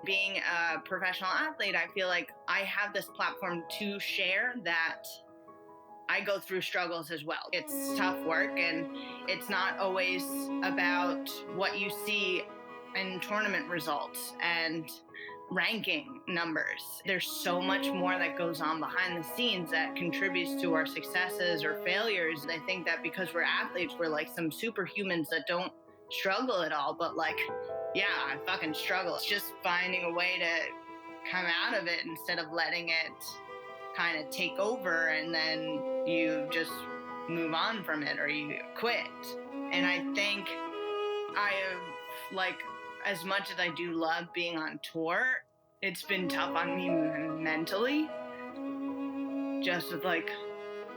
Being a professional athlete, I feel like I have this platform to share that I go through struggles as well. It's tough work, and it's not always about what you see in tournament results and ranking numbers. There's so much more that goes on behind the scenes that contributes to our successes or failures. I think that because we're athletes, we're like some superhumans that don't struggle at all, but like, yeah, I fucking struggle. It's just finding a way to come out of it instead of letting it kind of take over and then you just move on from it or you quit. And I think I have, like, as much as I do love being on tour, it's been tough on me mentally, just with like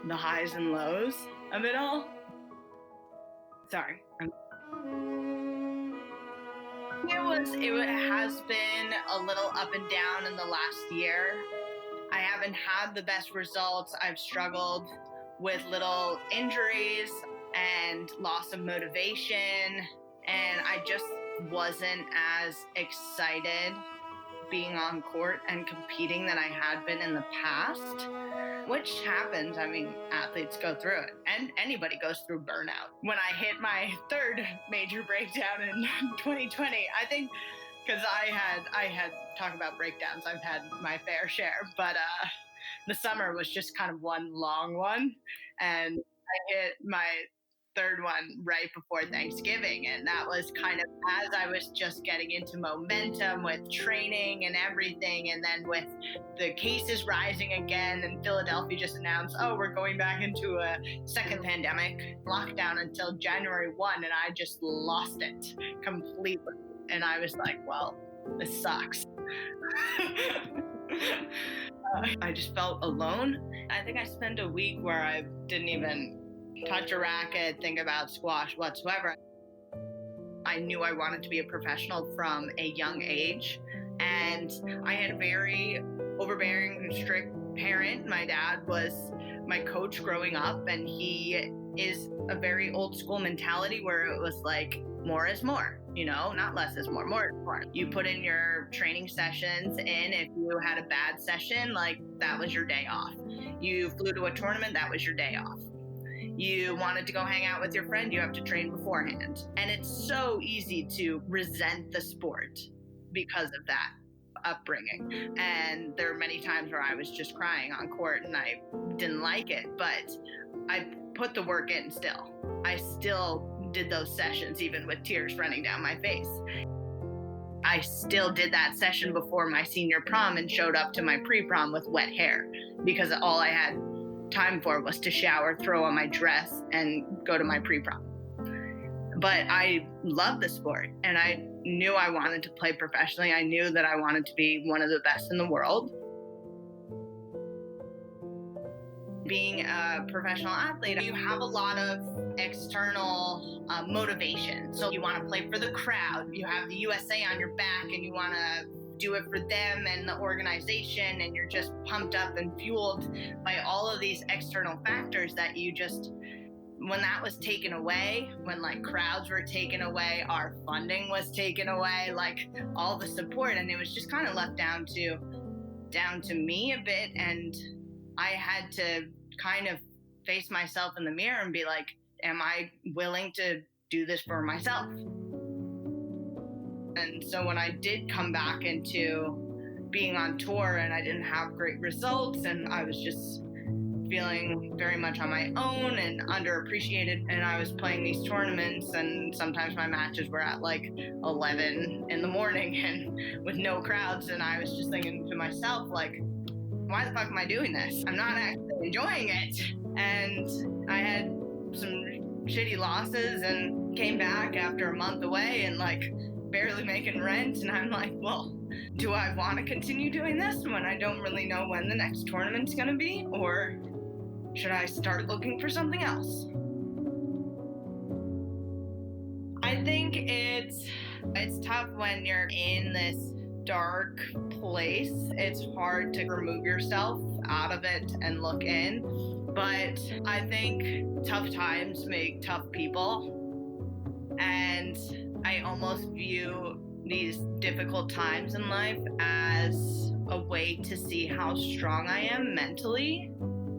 the highs and lows of it all. Sorry. It has been a little up and down in the last year. I haven't had the best results. I've struggled with little injuries and loss of motivation, and I just wasn't as excited being on court and competing than I had been in the past, which happens. I mean, athletes go through it, and anybody goes through burnout. When I hit my third major breakdown in 2020, I think because I had talk about breakdowns, I've had my fair share, but the summer was just kind of one long one, and I hit my third one right before Thanksgiving, and that was kind of as I was just getting into momentum with training and everything, and then with the cases rising again, and Philadelphia just announced, oh, we're going back into a second pandemic lockdown until January 1, and I just lost it completely. And I was like, well, this sucks. I just felt alone. I think I spent a week where I didn't even touch a racket, think about squash whatsoever. I knew I wanted to be a professional from a young age, and I had a very overbearing and strict parent. My dad was my coach growing up, and he is a very old school mentality where it was like, more is more, you know, not less is more, more is more. You put in your training sessions in. If you had a bad session, like, that was your day off. You flew to a tournament, that was your day off. You wanted to go hang out with your friend, you have to train beforehand. And it's so easy to resent the sport because of that upbringing. And there are many times where I was just crying on court and I didn't like it, but I put the work in still. I still did those sessions even with tears running down my face. I still did that session before my senior prom and showed up to my pre-prom with wet hair because all I had time for was to shower, throw on my dress, and go to my pre-prom. But I love the sport, and I knew I wanted to play professionally. I knew that I wanted to be one of the best in the world. Being a professional athlete, you have a lot of external motivation. So you want to play for the crowd. You have the USA on your back, and you want to do it for them and the organization, and you're just pumped up and fueled by all of these external factors that you just, when that was taken away, when like crowds were taken away, our funding was taken away, like all the support, and it was just kind of left down to me a bit, and I had to kind of face myself in the mirror and be like, am I willing to do this for myself? And so when I did come back into being on tour and I didn't have great results and I was just feeling very much on my own and underappreciated, and I was playing these tournaments and sometimes my matches were at like 11 in the morning and with no crowds, and I was just thinking to myself, like, why the fuck am I doing this? I'm not actually enjoying it. And I had some shitty losses and came back after a month away and like barely making rent, and I'm like, well, do I want to continue doing this when I don't really know when the next tournament's gonna be, or should I start looking for something else? I think it's tough when you're in this dark place. It's hard to remove yourself out of it and look in, but I think tough times make tough people, and I almost view these difficult times in life as a way to see how strong I am mentally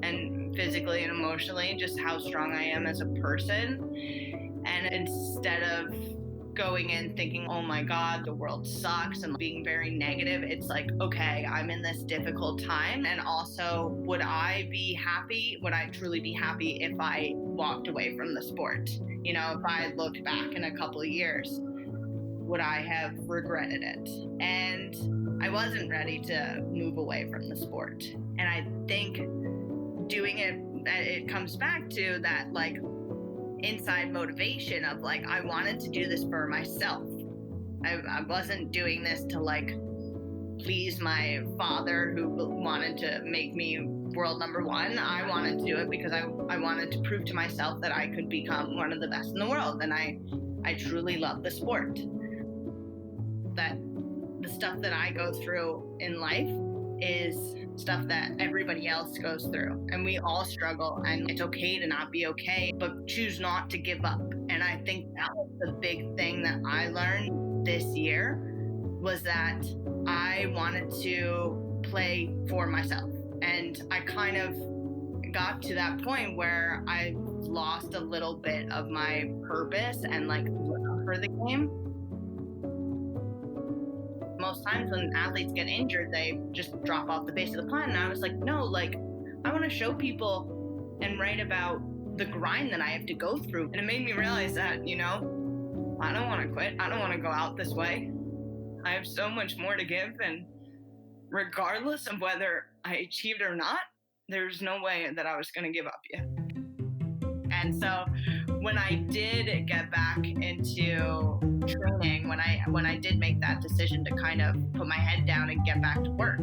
and physically and emotionally, just how strong I am as a person. And instead of going in thinking, oh my God, the world sucks, and being very negative, it's like, okay, I'm in this difficult time. And also, would I truly be happy if I walked away from the sport? If I looked back in a couple of years, would I have regretted it? And I wasn't ready to move away from the sport. And I think doing it comes back to that inside motivation of I wanted to do this for myself. I wasn't doing this to please my father who wanted to make me world number one. I wanted to do it because I wanted to prove to myself that I could become one of the best in the world. And I truly love the sport. That the stuff that I go through in life is stuff that everybody else goes through, and we all struggle, and it's okay to not be okay, but choose not to give up. And I think that was the big thing that I learned this year, was that I wanted to play for myself. And I kind of got to that point where I lost a little bit of my purpose and love for the game. Most times when athletes get injured, they just drop off the face of the planet. And I was like, no, I want to show people and write about the grind that I have to go through. And it made me realize that, I don't want to quit. I don't want to go out this way. I have so much more to give. And regardless of whether I achieved or not, there's no way that I was going to give up yet. And so when I did get back into training, when I did make that decision to kind of put my head down and get back to work,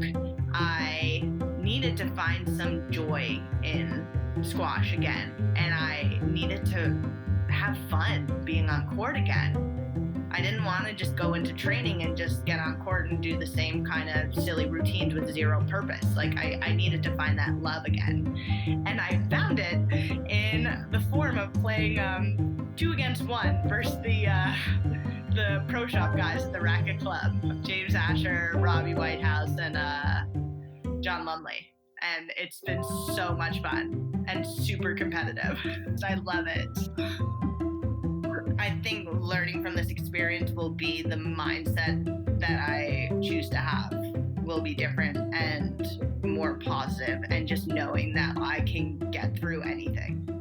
I needed to find some joy in squash again. And I needed to have fun being on court again. I didn't want to just go into training and just get on court and do the same kind of silly routines with zero purpose. I needed to find that love again. And I found it in the form of playing 2 against 1 versus the pro shop guys at the Racket Club, James Asher, Robbie Whitehouse, and John Lumley. And it's been so much fun and super competitive. I love it. I think learning from this experience will be the mindset that I choose to have will be different and more positive, and just knowing that I can get through anything.